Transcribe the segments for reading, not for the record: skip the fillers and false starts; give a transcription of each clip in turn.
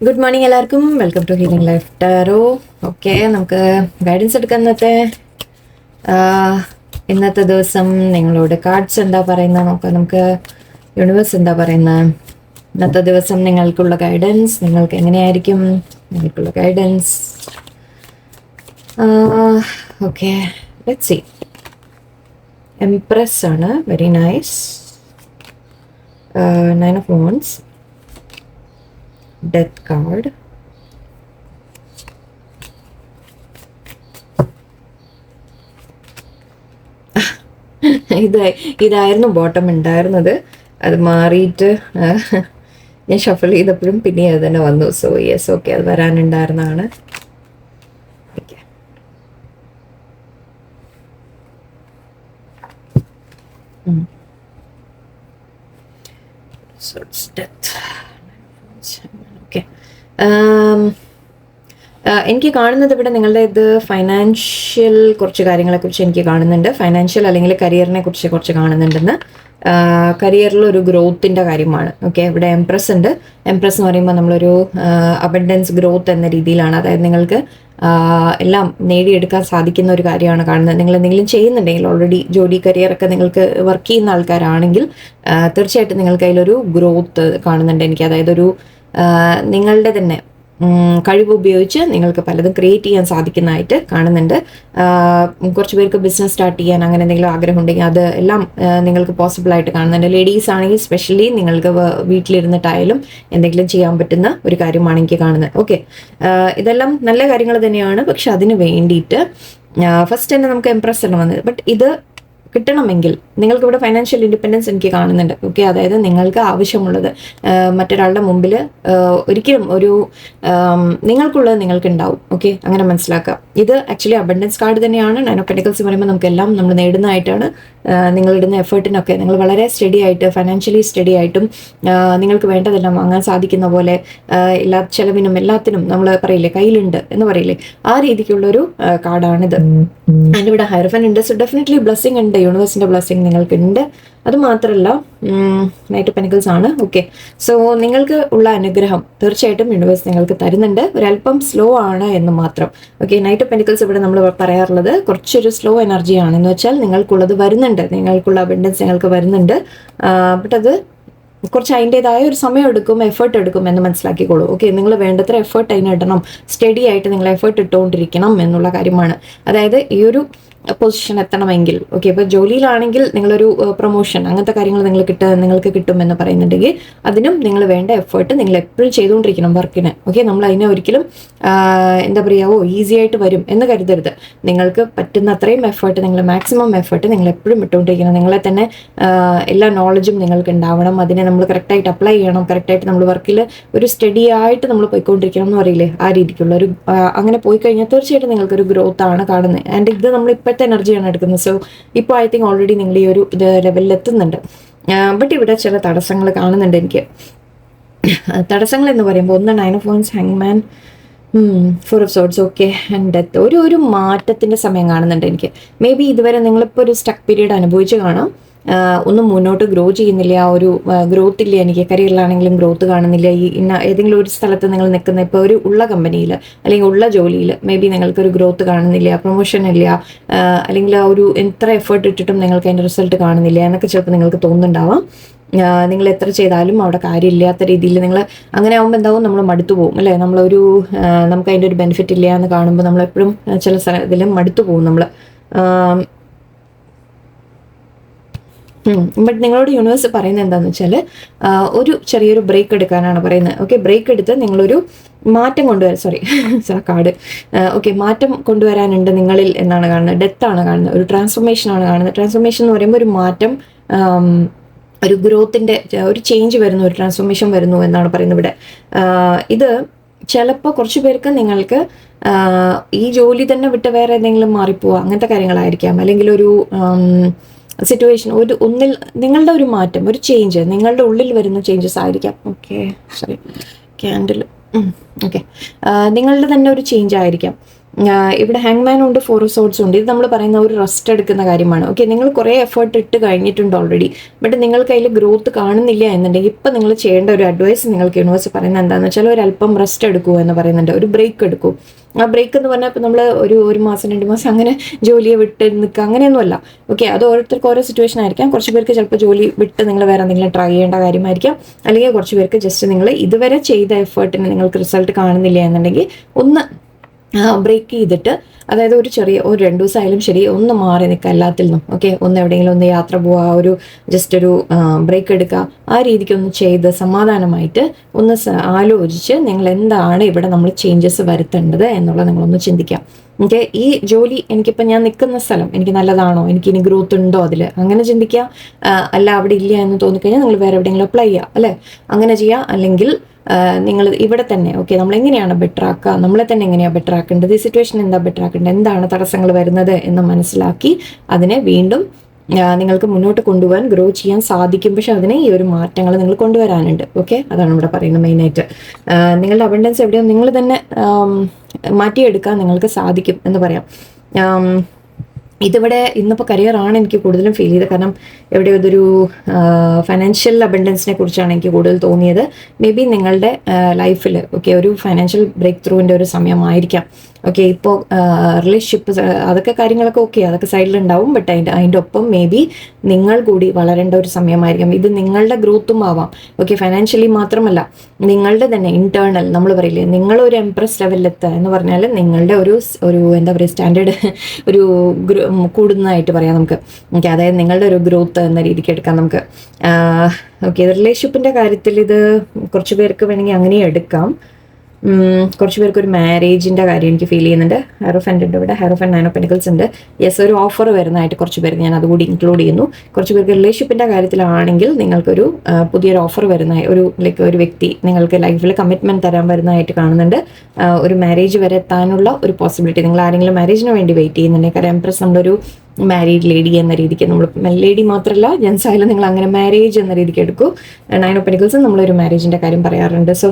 Good morning എല്ലാവർക്കും. Welcome to healing life tarot. Okay, നമുക്ക് guidance എടുക്കാൻ ഇന്നത്തെ ദിവസം നിങ്ങളോട് കാർഡ്സ് എന്താ പറയുന്നത് നോക്കാം. നമുക്ക് യൂണിവേഴ്സ് എന്താ പറയുന്നത് ഇന്നത്തെ ദിവസം നിങ്ങൾക്കുള്ള ഗൈഡൻസ്. നിങ്ങൾക്ക് എങ്ങനെയായിരിക്കും നിങ്ങൾക്കുള്ള guidance? Okay, let's see. Empress ആണ്, very nice. 9 of Wands, Death card, ഇതായിരുന്നു ബോട്ടം ഉണ്ടായിരുന്നത്. അത് മാറിയിട്ട് ഞാൻ ഷഫിൾ ചെയ്തപ്പോഴും പിന്നെ അത് തന്നെ വന്നു. സോ യെസ്, ഓക്കെ, അത് വരാനുണ്ടായിരുന്നതാണ്. So it's death. Okay. എനിക്ക് കാണുന്നത് ഇവിടെ നിങ്ങളുടെ ഇത് ഫൈനാൻഷ്യൽ കുറച്ച് കാര്യങ്ങളെക്കുറിച്ച് എനിക്ക് കാണുന്നുണ്ട്. ഫൈനാൻഷ്യൽ അല്ലെങ്കിൽ കരിയറിനെ കുറിച്ച് കുറച്ച് കാണുന്നുണ്ടെന്ന്. കരിയറിൽ ഒരു ഗ്രോത്തിൻ്റെ കാര്യമാണ്. ഓക്കെ, ഇവിടെ എംപ്രസ് ഉണ്ട്. എംപ്രസ് എന്ന് പറയുമ്പോൾ നമ്മളൊരു അബൻഡൻസ് ഗ്രോത്ത് എന്ന രീതിയിലാണ്. അതായത് നിങ്ങൾക്ക് എല്ലാം നേടിയെടുക്കാൻ സാധിക്കുന്ന ഒരു കാര്യമാണ് കാണുന്നത്. നിങ്ങൾ എന്തെങ്കിലും ചെയ്യുന്നുണ്ടെങ്കിൽ, ഓൾറെഡി ജോലി കരിയറൊക്കെ നിങ്ങൾക്ക് വർക്ക് ചെയ്യുന്ന ആൾക്കാരാണെങ്കിൽ തീർച്ചയായിട്ടും നിങ്ങൾക്ക് അതിലൊരു ഗ്രോത്ത് കാണുന്നുണ്ട് എനിക്ക്. അതായത് ഒരു നിങ്ങളുടെ തന്നെ കഴിവ് ഉപയോഗിച്ച് നിങ്ങൾക്ക് പലതും ക്രിയേറ്റ് ചെയ്യാൻ സാധിക്കുന്നതായിട്ട് കാണുന്നുണ്ട്. കുറച്ച് പേർക്ക് ബിസിനസ് സ്റ്റാർട്ട് ചെയ്യാൻ അങ്ങനെ എന്തെങ്കിലും ആഗ്രഹം ഉണ്ടെങ്കിൽ അത് എല്ലാം നിങ്ങൾക്ക് പോസിബിൾ ആയിട്ട് കാണുന്നുണ്ട്. ലേഡീസ് ആണെങ്കിൽ സ്പെഷ്യലി നിങ്ങൾക്ക് വീട്ടിലിരുന്നിട്ടായാലും എന്തെങ്കിലും ചെയ്യാൻ പറ്റുന്ന ഒരു കാര്യമാണ് എനിക്ക് കാണുന്നത്. ഓക്കെ, ഇതെല്ലാം നല്ല കാര്യങ്ങൾ തന്നെയാണ്. പക്ഷെ അതിന് വേണ്ടിയിട്ട് ഫസ്റ്റ് തന്നെ നമുക്ക് എംപ്രസ് ആണ് വന്നത്. ബട്ട് ഇത് കിട്ടണമെങ്കിൽ നിങ്ങൾക്ക് ഇവിടെ ഫൈനാൻഷ്യൽ ഇൻഡിപെൻഡൻസ് എനിക്ക് കാണുന്നുണ്ട്. ഓക്കെ, അതായത് നിങ്ങൾക്ക് ആവശ്യമുള്ളത് മറ്റൊരാളുടെ മുമ്പിൽ ഒരിക്കലും ഒരു നിങ്ങൾക്കുള്ളത് നിങ്ങൾക്ക് ഉണ്ടാവും. ഓക്കെ, അങ്ങനെ മനസ്സിലാക്കാം. ഇത് ആക്ച്വലി അബണ്ടൻസ് കാർഡ് തന്നെയാണ്. 9 of Pentacles പറയുമ്പോൾ നമുക്കെല്ലാം നമ്മൾ നേടുന്നതായിട്ടാണ്. നിങ്ങളിടുന്ന എഫേർട്ടിനൊക്കെ നിങ്ങൾ വളരെ സ്റ്റഡി ആയിട്ട്, ഫൈനാൻഷ്യലി സ്റ്റഡി ആയിട്ടും നിങ്ങൾക്ക് വേണ്ടതെല്ലാം വാങ്ങാൻ സാധിക്കുന്ന പോലെ എല്ലാ ചെലവിനും എല്ലാത്തിനും നമ്മൾ പറയില്ലേ കയ്യിലുണ്ട് എന്ന് പറയില്ലേ, ആ രീതിക്കുള്ളൊരു കാർഡാണിത്. അതിൻ്റെ ഇവിടെ ഹൈറഫൻ ഉണ്ട്. സോ ഡെഫിനറ്റ്ലി ബ്ലെസ്സിങ് ഉണ്ട്, യൂണിവേഴ്സിൻ്റെ ബ്ലെസ്സിങ് നിങ്ങൾക്കുണ്ട്. അത് മാത്രമല്ല നൈറ്റ് ഓഫ് പെനിക്കിൾസ് ആണ്. ഓക്കെ, സോ നിങ്ങൾക്ക് ഉള്ള അനുഗ്രഹം തീർച്ചയായിട്ടും യൂണിവേഴ്സ് നിങ്ങൾക്ക് തരുന്നുണ്ട്. ഒരല്പം സ്ലോ ആണ് എന്ന് മാത്രം. ഓക്കെ, നൈറ്റ് ഓഫ് പെനിക്കിൾസ് ഇവിടെ നമ്മൾ പറയാറുള്ളത് കുറച്ചൊരു സ്ലോ എനർജിയാണ്. എന്ന് വെച്ചാൽ നിങ്ങൾക്കുള്ളത് വരുന്നുണ്ട്, നിങ്ങൾക്കുള്ള അബൻഡൻസ് നിങ്ങൾക്ക് വരുന്നുണ്ട്. ബട്ട് അത് കുറച്ച് അതിൻ്റെതായ ഒരു സമയം എടുക്കും, എഫേർട്ട് എടുക്കും എന്ന് മനസ്സിലാക്കിക്കോളൂ. ഓക്കെ, നിങ്ങൾ വേണ്ടത്ര എഫേർട്ട് അതിനിടണം. സ്റ്റഡി ആയിട്ട് നിങ്ങൾ എഫേർട്ട് ഇട്ടുകൊണ്ടിരിക്കണം എന്നുള്ള കാര്യമാണ്. അതായത് ഈ ഒരു പൊസിഷൻ എത്തണമെങ്കിൽ, ഓക്കെ, ഇപ്പോൾ ജോലിയിലാണെങ്കിൽ നിങ്ങളൊരു പ്രൊമോഷൻ അങ്ങനത്തെ കാര്യങ്ങൾ നിങ്ങൾക്ക് കിട്ടുമെന്ന് പറയുന്നുണ്ടെങ്കിൽ അതിനും നിങ്ങൾ വേണ്ട എഫേർട്ട് നിങ്ങൾ എപ്പോഴും ചെയ്തുകൊണ്ടിരിക്കണം വർക്കിന്. ഓക്കെ, നമ്മൾ അതിനെ ഒരിക്കലും എന്താ പറയുക ഈസി ആയിട്ട് വരും എന്ന് കരുതരുത്. നിങ്ങൾക്ക് പറ്റുന്ന അത്രയും എഫേർട്ട്, നിങ്ങൾ മാക്സിമം എഫേർട്ട് നിങ്ങൾ എപ്പോഴും ഇട്ടുകൊണ്ടിരിക്കണം. നിങ്ങളെ തന്നെ എല്ലാ നോളജും നിങ്ങൾക്ക് ഉണ്ടാവണം. അതിനെ നമ്മൾ കറക്റ്റായിട്ട് അപ്ലൈ ചെയ്യണം. കറക്റ്റായിട്ട് നമ്മൾ വർക്കിൽ ഒരു സ്റ്റഡി ആയിട്ട് നമ്മൾ പോയിക്കൊണ്ടിരിക്കണം എന്ന് പറയില്ലേ, ആ രീതിക്കുള്ള ഒരു അങ്ങനെ പോയി കഴിഞ്ഞാൽ തീർച്ചയായിട്ടും നിങ്ങൾക്കൊരു ഗ്രോത്ത് ആണ് കാണുന്നത്. ആൻഡ് ഇത് നമ്മൾ ഇപ്പോഴത്തെ എനർജിയാണ് എടുക്കുന്നത്. സോ ഇപ്പോൾ ഐ തിങ്ക് ഓൾറെഡി നിങ്ങൾ ഈ ഒരു ലെവലിൽ എത്തുന്നുണ്ട്. ബട്ട് ഇവിടെ ചില തടസ്സങ്ങൾ കാണുന്നുണ്ട് എനിക്ക്. തടസ്സങ്ങൾ എന്ന് പറയുമ്പോൾ ഒന്ന് 9 of Wands, Hangman, 4 of Swords, okay, and death. ഒരു മാറ്റത്തിൻ്റെ സമയം കാണുന്നുണ്ട് എനിക്ക്. മേ ബി ഇതുവരെ നിങ്ങളിപ്പോൾ ഒരു സ്റ്റക്ക് പീരീഡ് അനുഭവിച്ച് കാണാം. ഒന്നും മുന്നോട്ട് ഗ്രോ ചെയ്യുന്നില്ല, ഒരു ഗ്രോത്ത് ഇല്ല. എനിക്ക് കരിയറിലാണെങ്കിലും ഗ്രോത്ത് കാണുന്നില്ല. ഏതെങ്കിലും ഒരു സ്ഥലത്ത് നിങ്ങൾ നിൽക്കുന്ന ഇപ്പോൾ ഒരു ഉള്ള കമ്പനിയിൽ അല്ലെങ്കിൽ ഉള്ള ജോലിയിൽ മേ ബി നിങ്ങൾക്കൊരു ഗ്രോത്ത് കാണുന്നില്ല, പ്രൊമോഷൻ ഇല്ല, അല്ലെങ്കിൽ ആ ഒരു എത്ര എഫേർട്ട് ഇട്ടിട്ടും നിങ്ങൾക്ക് അതിൻ്റെ റിസൾട്ട് കാണുന്നില്ല എന്നൊക്കെ ചിലപ്പോൾ നിങ്ങൾക്ക് തോന്നുന്നുണ്ടാവാം. നിങ്ങൾ എത്ര ചെയ്താലും അവിടെ കാര്യമില്ലാത്ത രീതിയിൽ നിങ്ങൾ അങ്ങനെ ആകുമ്പോൾ എന്താവും, നമ്മൾ മടുത്തു പോകും അല്ലേ. നമുക്ക് അതിൻ്റെ ഒരു ബെനിഫിറ്റ് ഇല്ല എന്ന് കാണുമ്പോൾ നമ്മളെപ്പോഴും ചില ഇതിലും മടുത്തു പോകും നമ്മൾ. ബട്ട് നിങ്ങളോട് യൂണിവേഴ്സ് പറയുന്നത് എന്താണെന്ന് വെച്ചാൽ ഒരു ചെറിയൊരു ബ്രേക്ക് എടുക്കാനാണ് പറയുന്നത്. ഓക്കെ, ബ്രേക്ക് എടുത്ത് നിങ്ങളൊരു മാറ്റം കൊണ്ടുവരാൻ മാറ്റം കൊണ്ടുവരാനുണ്ട് നിങ്ങളിൽ എന്നാണ് കാണുന്നത്. ഡെത്താണ് കാണുന്നത്, ഒരു ട്രാൻസ്ഫോർമേഷനാണ് കാണുന്നത്. ട്രാൻസ്ഫോർമേഷൻ എന്ന് പറയുമ്പോൾ ഒരു മാറ്റം, ഒരു ഗ്രോത്തിൻ്റെ ഒരു ചേഞ്ച് വരുന്നു, ഒരു ട്രാൻസ്ഫോർമേഷൻ വരുന്നു എന്നാണ് പറയുന്നത് ഇവിടെ. ഇത് ചിലപ്പോൾ കുറച്ച് പേർക്ക് നിങ്ങൾക്ക് ഈ ജോലി തന്നെ വിട്ട് വേറെ എന്തെങ്കിലും മാറിപ്പോവുക അങ്ങനത്തെ കാര്യങ്ങളായിരിക്കാം. അല്ലെങ്കിൽ ഒരു സിറ്റുവേഷൻ ഒന്നിൽ നിങ്ങളുടെ ഒരു മാറ്റം, ഒരു ചേഞ്ച് നിങ്ങളുടെ ഉള്ളിൽ വരുന്ന ചേഞ്ചസ് ആയിരിക്കാം. ക്യാൻഡിൽ. ഓക്കെ, നിങ്ങളുടെ തന്നെ ഒരു ചേഞ്ച് ആയിരിക്കാം. ഇവിടെ ഹാങ്മാൻ ഉണ്ട്, 4 of Swords ഉണ്ട്. ഇത് നമ്മൾ പറയുന്ന ഒരു റെസ്റ്റ് എടുക്കുന്ന കാര്യമാണ്. ഓക്കെ, നിങ്ങൾ കുറേ എഫേർട്ട് ഇട്ട് കഴിഞ്ഞിട്ടുണ്ട് ഓൾറെഡി, ബട്ട് നിങ്ങൾക്ക് അതിൽ ഗ്രോത്ത് കാണുന്നില്ല എന്നുണ്ടെങ്കിൽ ഇപ്പം നിങ്ങൾ ചെയ്യേണ്ട ഒരു അഡ്വൈസ് നിങ്ങൾക്ക് യൂണിവേഴ്സ് പറയുന്നത് എന്താണെന്ന് വെച്ചാൽ ഒരല്പം റെസ്റ്റ് എടുക്കൂ എന്ന് പറയുന്നുണ്ട്. ഒരു ബ്രേക്ക് എടുക്കൂ. ആ ബ്രേക്ക് എന്ന് പറഞ്ഞാൽ ഇപ്പോൾ നമ്മൾ ഒരു മാസം 2 മാസം അങ്ങനെ ജോലിയെ വിട്ട് നിൽക്കുക അങ്ങനെയൊന്നുമല്ല. ഓക്കെ, അത് ഓരോരുത്തർക്ക് ഓരോ സിറ്റുവേഷൻ ആയിരിക്കാം. കുറച്ച് പേർക്ക് ചിലപ്പോൾ ജോലി വിട്ട് നിങ്ങൾ വേറെ എന്തെങ്കിലും ട്രൈ ചെയ്യേണ്ട കാര്യമായിരിക്കാം. അല്ലെങ്കിൽ കുറച്ച് പേർക്ക് ജസ്റ്റ് നിങ്ങൾ ഇതുവരെ ചെയ്ത എഫേർട്ടിന് നിങ്ങൾക്ക് റിസൾട്ട് കാണുന്നില്ല എന്നുണ്ടെങ്കിൽ ഒന്ന് ബ്രേക്ക് ചെയ്തിട്ട്, അതായത് ഒരു 2 ദിവസമായാലും ശരി, ഒന്ന് മാറി നിൽക്കുക എല്ലാത്തിൽ നിന്നും. ഓക്കെ, ഒന്ന് എവിടെയെങ്കിലും ഒന്ന് യാത്ര പോവുക, ജസ്റ്റ് ഒരു ബ്രേക്ക് എടുക്കുക. ആ രീതിക്ക് ഒന്ന് ചെയ്ത് സമാധാനമായിട്ട് ഒന്ന് ആലോചിച്ച് നിങ്ങൾ എന്താണ് ഇവിടെ നമ്മൾ ചേഞ്ചസ് വരുത്തേണ്ടത് എന്നുള്ളത് നിങ്ങളൊന്ന് ചിന്തിക്കാം. ഓക്കെ, ഈ ജോലി എനിക്കിപ്പോൾ ഞാൻ നിൽക്കുന്ന സ്ഥലം എനിക്ക് നല്ലതാണോ, എനിക്ക് ഇനി ഗ്രോത്ത് ഉണ്ടോ അതിൽ, അങ്ങനെ ചിന്തിക്കുക. അല്ല അവിടെ ഇല്ല എന്ന് തോന്നിക്കഴിഞ്ഞാൽ നിങ്ങൾ വേറെ എവിടെയെങ്കിലും അപ്ലൈ ചെയ്യുക, അല്ലേ, അങ്ങനെ ചെയ്യുക. അല്ലെങ്കിൽ നിങ്ങൾ ഇവിടെ തന്നെ ഓക്കെ നമ്മൾ എങ്ങനെയാണ് ബെറ്റർ ആക്കുക, നമ്മളെ തന്നെ എങ്ങനെയാണ് ബെറ്റർ ആക്കേണ്ടത്, ഈ സിറ്റുവേഷൻ എന്താ ബെറ്റർ ആക്കേണ്ടത്, എന്താണ് തടസ്സങ്ങൾ വരുന്നത് എന്ന് മനസ്സിലാക്കി അതിനെ വീണ്ടും നിങ്ങൾക്ക് മുന്നോട്ട് കൊണ്ടുപോകാൻ ഗ്രോ ചെയ്യാൻ സാധിക്കും. പക്ഷെ അതിനെ ഈ ഒരു മാറ്റങ്ങൾ നിങ്ങൾ കൊണ്ടുവരാനുണ്ട്. ഓക്കെ, അതാണ് ഇവിടെ പറയുന്നത് മെയിനായിട്ട്. നിങ്ങളുടെ അബണ്ടൻസ് എവിടെയോ നിങ്ങൾ തന്നെ മാറ്റിയെടുക്കാൻ നിങ്ങൾക്ക് സാധിക്കും എന്ന് പറയാം. ഇതിവിടെ ഇന്നിപ്പോൾ കരിയറാണ് എനിക്ക് കൂടുതലും ഫീൽ ചെയ്തത്. കാരണം എവിടെയോ ഇതൊരു ഫൈനാൻഷ്യൽ അബണ്ടൻസിനെ കുറിച്ചാണ് എനിക്ക് കൂടുതൽ തോന്നിയത്. മേ ബി നിങ്ങളുടെ ലൈഫിൽ ഓക്കെ ഒരു ഫൈനാൻഷ്യൽ ബ്രേക്ക് ത്രൂവിൻ്റെ ഒരു സമയമായിരിക്കാം. ഓക്കെ, ഇപ്പോൾ റിലേഷൻഷിപ്പ് അതൊക്കെ കാര്യങ്ങളൊക്കെ ഓക്കെ, അതൊക്കെ സൈഡിലുണ്ടാവും. ബട്ട് അതിൻ്റെ ഒപ്പം മേ ബി നിങ്ങൾ കൂടി വളരേണ്ട ഒരു സമയമായിരിക്കാം. ഇത് നിങ്ങളുടെ ഗ്രോത്തും ആവാം. ഓക്കെ, ഫൈനാൻഷ്യലി മാത്രമല്ല, നിങ്ങളുടെ തന്നെ ഇന്റേണൽ നമ്മൾ പറയില്ലേ, നിങ്ങളൊരു എംപ്രസ് ലെവലിലെത്തുക എന്ന് പറഞ്ഞാൽ നിങ്ങളുടെ ഒരു എന്താ പറയുക സ്റ്റാൻഡേർഡ് ഒരു കൂടുന്നതായിട്ട് പറയാം നമുക്ക്. ഓക്കെ, അതായത് നിങ്ങളുടെ ഒരു ഗ്രോത്ത് എന്ന രീതിക്ക് എടുക്കാം നമുക്ക്. ഓക്കെ, റിലേഷൻഷിപ്പിൻ്റെ കാര്യത്തിൽ ഇത് കുറച്ച് പേർക്ക് വേണമെങ്കിൽ അങ്ങനെ എടുക്കാം. കുറച്ച് പേർക്ക് ഒരു മാരേജിൻ്റെ കാര്യം എനിക്ക് ഫീൽ ചെയ്യുന്നുണ്ട്. ഹെറോഫൻ്റ് ഉണ്ട് ഇവിടെ, ഹെറോഫൻ്റ് 9 of Pentacles ഉണ്ട്. യെസ്, ഒരു ഓഫർ വരുന്നതായിട്ട് കുറച്ച് പേർക്ക് ഞാൻ അതുകൂടി ഇൻക്ലൂഡ് ചെയ്യുന്നു. കുറച്ച് പേർക്ക് റിലേഷൻഷിപ്പിൻ്റെ കാര്യത്തിലാണെങ്കിൽ നിങ്ങൾക്കൊരു പുതിയൊരു ഓഫർ വരുന്ന ഒരു വ്യക്തി നിങ്ങൾക്ക് ലൈഫിൽ കമ്മിറ്റ്മെൻറ്റ് തരാൻ വരുന്നതായിട്ട് കാണുന്നുണ്ട്. ഒരു മാരേജ് വരെ എത്താനുള്ള ഒരു പോസിബിലിറ്റി. നിങ്ങൾ ആരെങ്കിലും മാരേജിന് വേണ്ടി വെയിറ്റ് ചെയ്യുന്നുണ്ടെങ്കിൽ, കാരണം എംപ്രസ് നമ്മളൊരു മാരീഡ് ലേഡി എന്ന രീതിക്ക്, നമ്മൾ ലേഡി മാത്രമല്ല ജെൻസ് ആയാലും നിങ്ങൾ അങ്ങനെ മാരേജ് എന്ന രീതിക്ക് എടുക്കൂ. 9 of Pentacles നമ്മളൊരു മാരേജിൻ്റെ കാര്യം പറയാറുണ്ട്. സോ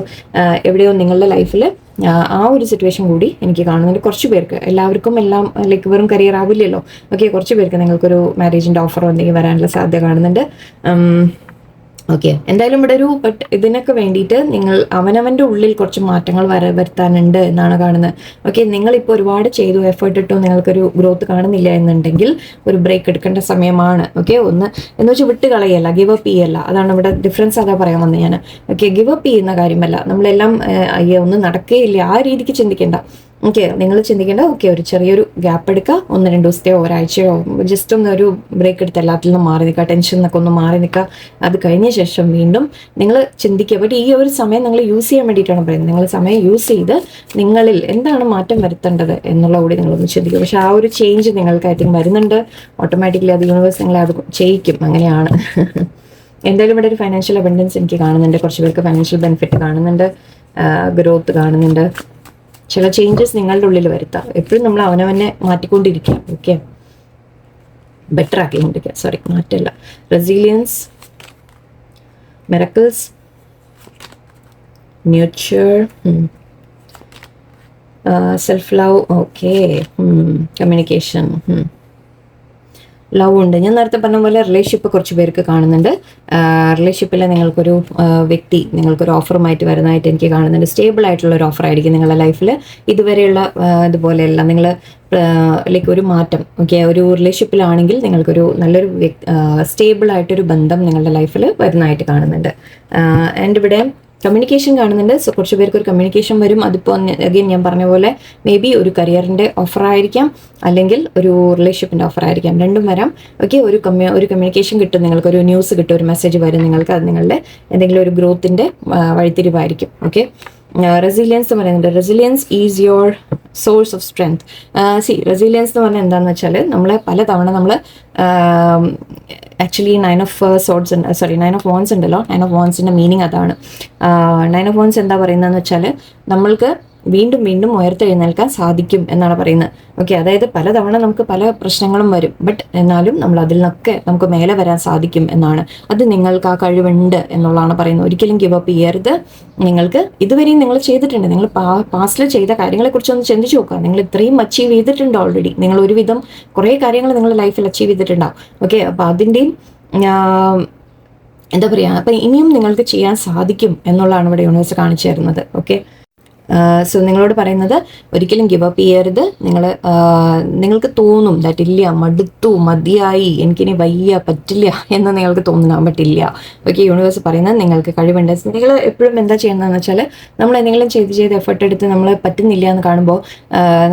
എവിടെയോ നിങ്ങളുടെ ലൈഫിൽ ആ ഒരു സിറ്റുവേഷൻ കൂടി എനിക്ക് കാണുന്നുണ്ട്. കുറച്ച് പേർക്ക്, എല്ലാവർക്കും എല്ലാം വെറും കരിയർ ആവില്ലല്ലോ. ഓക്കെ, കുറച്ച് പേർക്ക് നിങ്ങൾക്കൊരു മാരേജിൻ്റെ ഓഫറോ എന്തെങ്കിലും വരാനുള്ള സാധ്യത കാണുന്നുണ്ട്. ഓക്കെ, എന്തായാലും ഇവിടെ ബട്ട് ഇതിനൊക്കെ വേണ്ടിയിട്ട് നിങ്ങൾ അവനവൻ്റെ ഉള്ളിൽ കുറച്ച് മാറ്റങ്ങൾ വരുത്താനുണ്ട് എന്നാണ് കാണുന്നത്. ഓക്കെ, നിങ്ങളിപ്പോൾ ഒരുപാട് ചെയ്തു, എഫേർട്ട് ഇട്ടു, നിങ്ങൾക്കൊരു ഗ്രോത്ത് കാണുന്നില്ല എന്നുണ്ടെങ്കിൽ ഒരു ബ്രേക്ക് എടുക്കേണ്ട സമയമാണ്. ഓക്കെ, എന്ന് വെച്ചാൽ വിട്ട് കളയല്ല, ഗിവ് അപ്പ് ചെയ്യല്ല. അതാണ് ഇവിടെ ഡിഫറൻസ്. അതാ പറയാൻ വന്നത് ഞാൻ. ഓക്കെ, ഗിവ് അപ്പ് ചെയ്യുന്ന കാര്യമല്ല, നമ്മളെല്ലാം ഒന്നും നടക്കുകയില്ല ആ രീതിക്ക് ചിന്തിക്കേണ്ട. ഓക്കെ, നിങ്ങൾ ചിന്തിക്കേണ്ട ഓക്കെ ഒരു ചെറിയൊരു ഗ്യാപ്പ് എടുക്കുക, 1-2 ദിവസത്തെയോ ഒരാഴ്ചയോ ജസ്റ്റ് ഒരു ബ്രേക്ക് എടുത്ത് എല്ലാത്തിൽ നിന്നും മാറി നിൽക്കുക, ടെൻഷനൊക്കെ ഒന്ന് മാറി നിൽക്കുക. അത് കഴിഞ്ഞ ശേഷം വീണ്ടും നിങ്ങൾ ചിന്തിക്കുക. ബട്ട് ഈ ഒരു സമയം നിങ്ങൾ യൂസ് ചെയ്യാൻ വേണ്ടിയിട്ടാണ് പറയുന്നത്. നിങ്ങൾ സമയം യൂസ് ചെയ്ത് നിങ്ങളിൽ എന്താണ് മാറ്റം വരുത്തേണ്ടത് എന്നുള്ള കൂടി നിങ്ങളൊന്ന് ചിന്തിക്കുക. പക്ഷെ ആ ഒരു ചേഞ്ച് നിങ്ങൾക്കായിട്ട് വരുന്നുണ്ട്. ഓട്ടോമാറ്റിക്കലി അത് യൂണിവേഴ്സ് നിങ്ങളെ അത് ചെയ്യിക്കും. അങ്ങനെയാണ്. എന്തായാലും ഇവിടെ ഒരു ഫൈനാൻഷ്യൽ അബണ്ടൻസ് എനിക്ക് കാണുന്നുണ്ട്. കുറച്ച് പേർക്ക് ഫൈനാൻഷ്യൽ ബെനിഫിറ്റ് കാണുന്നുണ്ട്, ഗ്രോത്ത് കാണുന്നുണ്ട്. ചില ചേഞ്ചസ് നിങ്ങളുടെ ഉള്ളിൽ വരുത്താം. എപ്പോഴും നമ്മൾ അവനവനെ മാറ്റിക്കൊണ്ടിരിക്കുക. ഓക്കെ, ബെറ്റർ ആക്കിക്കൊണ്ടിരിക്കുക. സോറി, മാറ്റല്ല. Resilience, miracles, nurture, self love. Okay, communication, love ഉണ്ട്. ഞാൻ നേരത്തെ പറഞ്ഞ പോലെ റിലേഷൻഷിപ്പ് കുറച്ച് പേർക്ക് കാണുന്നുണ്ട്. റിലേഷൻഷിപ്പിൽ നിങ്ങൾക്കൊരു വ്യക്തി നിങ്ങൾക്കൊരു ഓഫറുമായിട്ട് വരുന്നതായിട്ട് എനിക്ക് കാണുന്നുണ്ട്. സ്റ്റേബിൾ ആയിട്ടുള്ള ഒരു ഓഫർ ആയിരിക്കും നിങ്ങളുടെ ലൈഫിൽ. ഇതുവരെയുള്ള ഇതുപോലെയല്ല, നിങ്ങൾ ഒരു മാറ്റം. ഓക്കെ, ഒരു റിലേഷൻഷിപ്പിലാണെങ്കിൽ നിങ്ങൾക്കൊരു നല്ലൊരു സ്റ്റേബിൾ ആയിട്ടൊരു ബന്ധം നിങ്ങളുടെ ലൈഫിൽ വരുന്നതായിട്ട് കാണുന്നുണ്ട്. ആൻഡ് ഇവിടെ കമ്മ്യൂണിക്കേഷൻ കാണുന്നുണ്ട്. സോ കുറച്ച് പേർക്ക് ഒരു കമ്മ്യൂണിക്കേഷൻ വരും. അതിപ്പോൾ അഗെയിൻ ഞാൻ പറഞ്ഞ പോലെ മേ ബി ഒരു കരിയറിൻ്റെ ഓഫർ ആയിരിക്കാം, അല്ലെങ്കിൽ ഒരു റിലേഷൻഷിപ്പിൻ്റെ ഓഫർ ആയിരിക്കാം. രണ്ടും വരാം. ഓക്കെ, ഒരു കമ്മ്യൂണിക്കേഷൻ കിട്ടും, നിങ്ങൾക്കൊരു ന്യൂസ് കിട്ടും, ഒരു മെസ്സേജ് വരും നിങ്ങൾക്ക്. അത് നിങ്ങളുടെ എന്തെങ്കിലും ഒരു ഗ്രോത്തിൻ്റെ വഴിത്തിരിവായിരിക്കും. ഓക്കെ, റെസിലിയൻസ് പറയുന്നുണ്ട്. Resilience is your source of strength. Resilience എന്ന് പറഞ്ഞാൽ എന്താണെന്ന് വെച്ചാൽ നമ്മളെ പലതവണ നമ്മൾ ആക്ച്വലി 9 of Swords ഉണ്ട്, 9 of Wands ഉണ്ടല്ലോ. 9 of Wandsൻ്റെ മീനിങ് അതാണ്. 9 of Wands എന്താ പറയുന്നതെന്ന് വെച്ചാൽ നമ്മൾക്ക് വീണ്ടും വീണ്ടും ഉയർത്തെഴുന്നേൽക്കാൻ സാധിക്കും എന്നാണ് പറയുന്നത്. ഓക്കെ, അതായത് പലതവണ നമുക്ക് പല പ്രശ്നങ്ങളും വരും, ബട്ട് എന്നാലും നമ്മൾ അതിൽ നിന്നൊക്കെ നമുക്ക് മേലെ വരാൻ സാധിക്കും എന്നാണ്. അത് നിങ്ങൾക്ക് ആ കഴിവുണ്ട് എന്നുള്ളതാണ് പറയുന്നത്. ഒരിക്കലും ഗിവ് അപ്പ് ചെയ്യരുത്. നിങ്ങൾക്ക് ഇതുവരെയും നിങ്ങൾ ചെയ്തിട്ടുണ്ട്, നിങ്ങൾ പാസ്റ്റിൽ ചെയ്ത കാര്യങ്ങളെക്കുറിച്ചൊന്ന് ചിന്തിച്ച് നോക്കുക. നിങ്ങൾ ഇത്രയും അച്ചീവ് ചെയ്തിട്ടുണ്ട് ഓൾറെഡി. നിങ്ങൾ ഒരുവിധം കുറേ കാര്യങ്ങൾ നിങ്ങളുടെ ലൈഫിൽ അച്ചീവ് ചെയ്തിട്ടുണ്ടാവും. ഓക്കെ, അപ്പോൾ അതിൻ്റെയും എന്താ പറയുക, അപ്പം ഇനിയും നിങ്ങൾക്ക് ചെയ്യാൻ സാധിക്കും എന്നുള്ളതാണ് ഇവിടെ യൂണിവേഴ്സ് കാണിച്ചു തരുന്നത്. ഓക്കെ, സോ നിങ്ങളോട് പറയുന്നത് ഒരിക്കലും ഗിവ് അപ്പ് ചെയ്യരുത്. നിങ്ങൾക്ക് തോന്നും ദാറ്റ് ഇല്ല, മടുത്തു, മതിയായി, എനിക്കിനി വയ്യ, പറ്റില്ല എന്ന് നിങ്ങൾക്ക് തോന്നണം, പറ്റില്ല. ഓക്കെ, യൂണിവേഴ്സ് പറയുന്നത് നിങ്ങൾക്ക് കഴിവുണ്ട്. നിങ്ങൾ എപ്പോഴും എന്താ ചെയ്യുന്നതെന്ന് വെച്ചാൽ, നമ്മൾ എന്തെങ്കിലും ചെയ്ത് എഫർട്ട് എടുത്ത് നമ്മൾ പറ്റുന്നില്ല എന്ന് കാണുമ്പോൾ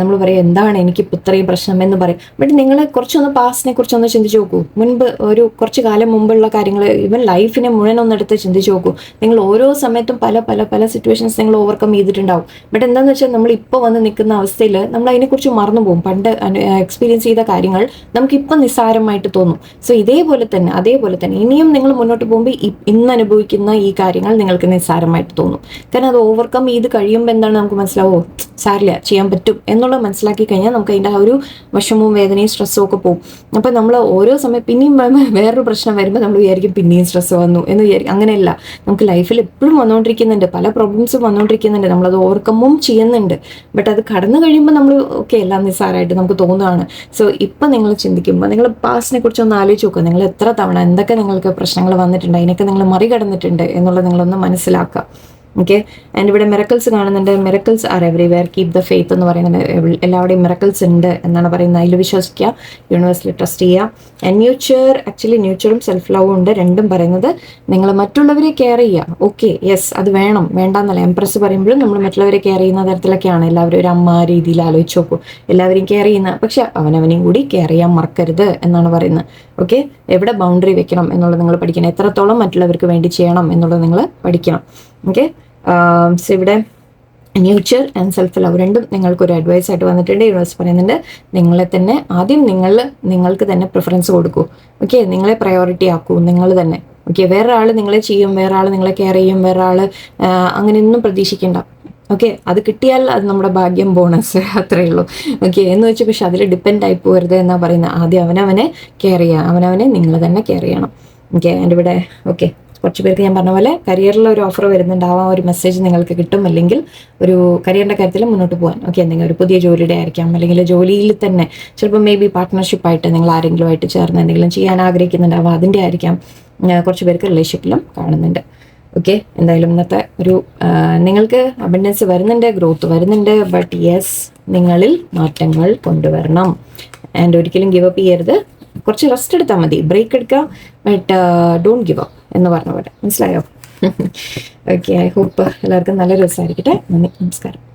നമ്മൾ പറയും എന്താണ് എനിക്കിപ്പോൾ ഇത്രയും പ്രശ്നം എന്ന് പറയും. ബട്ട് നിങ്ങൾ കുറച്ചൊന്ന് പാസ്റ്റിനെ കുറിച്ചൊന്ന് ചിന്തിച്ച് നോക്കൂ. മുൻപ് ഒരു കുറച്ച് കാലം മുമ്പുള്ള കാര്യങ്ങൾ, ഈവൻ ലൈഫിനെ മുഴുവനൊന്നെടുത്ത് ചിന്തിച്ച് നോക്കൂ. നിങ്ങൾ ഓരോ സമയത്തും പല പല പല സിറ്റുവേഷൻസ് നിങ്ങൾ ഓവർകം ചെയ്തിട്ടുണ്ടാവും. ബട്ട് എന്താണെന്ന് വെച്ചാൽ നമ്മൾ ഇപ്പോൾ വന്ന് നിൽക്കുന്ന അവസ്ഥയിൽ നമ്മൾ അതിനെക്കുറിച്ച് മറന്നു പോകും. പണ്ട് എക്സ്പീരിയൻസ് ചെയ്ത കാര്യങ്ങൾ നമുക്കിപ്പം നിസ്സാരമായിട്ട് തോന്നും. സോ അതേപോലെ തന്നെ ഇനിയും നിങ്ങൾ മുന്നോട്ട് പോകുമ്പോൾ ഇന്ന് അനുഭവിക്കുന്ന ഈ കാര്യങ്ങൾ നിങ്ങൾക്ക് നിസ്സാരമായിട്ട് തോന്നും. കാരണം അത് ഓവർകം ചെയ്ത് കഴിയുമ്പോൾ എന്താണ് നമുക്ക് മനസ്സിലാവോ, സാരില്ല, ചെയ്യാൻ പറ്റും എന്നുള്ളത് മനസ്സിലാക്കി കഴിഞ്ഞാൽ നമുക്ക് അതിൻ്റെ ആ ഒരു വിഷമവും വേദനയും സ്ട്രെസ്സും ഒക്കെ പോകും. അപ്പം നമ്മൾ ഓരോ സമയം പിന്നെയും വേറൊരു പ്രശ്നം വരുമ്പോൾ നമ്മൾ വിചാരിക്കും പിന്നെയും സ്ട്രെസ് വന്നു എന്ന് വിചാരിക്കും. അങ്ങനെയല്ല, നമുക്ക് ലൈഫിൽ എപ്പോഴും വന്നുകൊണ്ടിരിക്കുന്നുണ്ട്, പല പ്രോബ്ലംസും വന്നുകൊണ്ടിരിക്കുന്നുണ്ട്, നമ്മളത് ഓവർകമ്മും ചെയ്യുന്നുണ്ട്. ബട്ട് അത് കടന്നു കഴിയുമ്പോൾ നമ്മൾ ഓക്കെ എല്ലാം നിസ്സാരമായിട്ട് നമുക്ക് തോന്നുകയാണ്. സോ ഇപ്പം നിങ്ങൾ ചിന്തിക്കുമ്പോൾ നിങ്ങൾ പാസ്റ്റിനെ കുറിച്ച് ഒന്ന് ആലോചിച്ച് നോക്കുക. നിങ്ങൾ എത്ര തവണ എന്തൊക്കെ നിങ്ങൾക്ക് പ്രശ്നങ്ങൾ വന്നിട്ടുണ്ട്, അതിനൊക്കെ നിങ്ങൾ മറികടന്നിട്ടുണ്ട് എന്നുള്ളത് നിങ്ങളൊന്ന് മനസ്സിലാക്കുക. ഓക്കെ, ആൻഡ് ഇവിടെ മിറക്കിൾസ് കാണുന്നുണ്ട്. Miracles R everywhere, keep the faith എന്ന് പറയുന്നുണ്ട്. എല്ലാവരുടെയും മിറക്കിൾസ് ഉണ്ട് എന്നാണ് പറയുന്നത്. അതിൽ വിശ്വസിക്കുക, യൂണിവേഴ്സിൽ ട്രസ്റ്റ് ചെയ്യുക. ആൻഡ് ന്യൂച്ചർ, ആക്ച്വലി ന്യൂച്ചറും സെൽഫ് ലവും ഉണ്ട്. രണ്ടും പറയുന്നത് നിങ്ങൾ മറ്റുള്ളവരെ കെയർ ചെയ്യുക. ഓക്കെ, യെസ്, അത് വേണം, വേണ്ടാന്നല്ല. എംപ്രസ് പറയുമ്പോഴും നമ്മൾ മറ്റുള്ളവരെ കെയർ ചെയ്യുന്ന തരത്തിലൊക്കെയാണ്. എല്ലാവരും ഒരു അമ്മ രീതിയിൽ ആലോചിച്ച് നോക്കൂ. എല്ലാവരെയും കെയർ ചെയ്യുന്ന, പക്ഷെ അവനവനെയും കൂടി കെയർ ചെയ്യാൻ മറക്കരുത് എന്നാണ് പറയുന്നത്. ഓക്കെ, എവിടെ ബൗണ്ടറി വെക്കണം എന്നുള്ളത് നിങ്ങൾ പഠിക്കണം. എത്രത്തോളം മറ്റുള്ളവർക്ക് വേണ്ടി ചെയ്യണം എന്നുള്ളത് നിങ്ങൾ പഠിക്കണം. ഓക്കെ, സോ ഇവിടെ നേച്ചർ ആൻഡ് സെൽഫ് ലവ് രണ്ടും നിങ്ങൾക്കൊരു അഡ്വൈസ് ആയിട്ട് വന്നിട്ടുണ്ട്. യൂണിവേഴ്സ് പറയുന്നുണ്ട് നിങ്ങളെ തന്നെ ആദ്യം നിങ്ങൾക്ക് തന്നെ പ്രിഫറൻസ് കൊടുക്കൂ. ഓക്കെ, നിങ്ങളെ പ്രയോറിറ്റി ആക്കൂ, നിങ്ങൾ തന്നെ. ഓക്കെ, വേറെ ആൾ നിങ്ങളെ ചെയ്യും, വേറെ ആൾ നിങ്ങളെ കെയർ ചെയ്യും, വേറെ ആൾ അങ്ങനെയൊന്നും പ്രതീക്ഷിക്കേണ്ട. ഓക്കെ, അത് കിട്ടിയാൽ അത് നമ്മുടെ ഭാഗ്യം, ബോണസ്, അത്രയേ ഉള്ളൂ. ഓക്കെ, എന്ന് വെച്ചാൽ പക്ഷെ അതിൽ ഡിപ്പെൻഡ് ആയി പോകരുത് എന്നാണ് പറയുന്നത്. ആദ്യം അവനവനെ കെയർ ചെയ്യുക, അവനവനെ നിങ്ങൾ തന്നെ കെയർ ചെയ്യണം. ഓക്കെ, എൻ്റെ ഇവിടെ ഓക്കെ കുറച്ച് പേർക്ക് ഞാൻ പറഞ്ഞ പോലെ കരിയറിൽ ഒരു ഓഫർ വരുന്നുണ്ടാവാം, ഒരു മെസ്സേജ് നിങ്ങൾക്ക് കിട്ടും, അല്ലെങ്കിൽ ഒരു കരിയറിൻ്റെ കാര്യത്തിൽ മുന്നോട്ട് പോകാൻ. ഓക്കെ, എന്തെങ്കിലും ഒരു പുതിയ ജോലിയുടെ ആയിരിക്കാം, അല്ലെങ്കിൽ ജോലിയിൽ തന്നെ ചിലപ്പോൾ മേ ബി പാർട്ട്ണർഷിപ്പായിട്ട് നിങ്ങൾ ആരെങ്കിലുമായിട്ട് ചേർന്ന് എന്തെങ്കിലും ചെയ്യാൻ ആഗ്രഹിക്കുന്നുണ്ടാവാം, അതിൻ്റെ ആയിരിക്കാം. കുറച്ച് പേർക്ക് റിലേഷൻഷിപ്പിലും കാണുന്നുണ്ട്. ഓക്കെ, എന്തായാലും ഇന്നത്തെ ഒരു നിങ്ങൾക്ക് അബണ്ടൻസ് വരുന്നുണ്ട്, ഗ്രോത്ത് വരുന്നുണ്ട്, ബട്ട് യെസ്, നിങ്ങളിൽ മാറ്റങ്ങൾ കൊണ്ടുവരണം. ആൻഡ് ഒരിക്കലും ഗിവ് അപ്പ് ചെയ്യരുത്. കുറച്ച് റെസ്റ്റ് എടുത്താൽ മതി, ബ്രേക്ക് എടുക്കുക, ബട്ട് ഡോണ്ട് ഗിവ് അപ്പ് എന്ന് പറഞ്ഞ പോലെ. മനസ്സിലായോ? ഓക്കെ, ഐ ഹോപ്പ് എല്ലാവർക്കും നല്ലൊരു ദിവസമായിരിക്കട്ടെ. നന്ദി, നമസ്കാരം.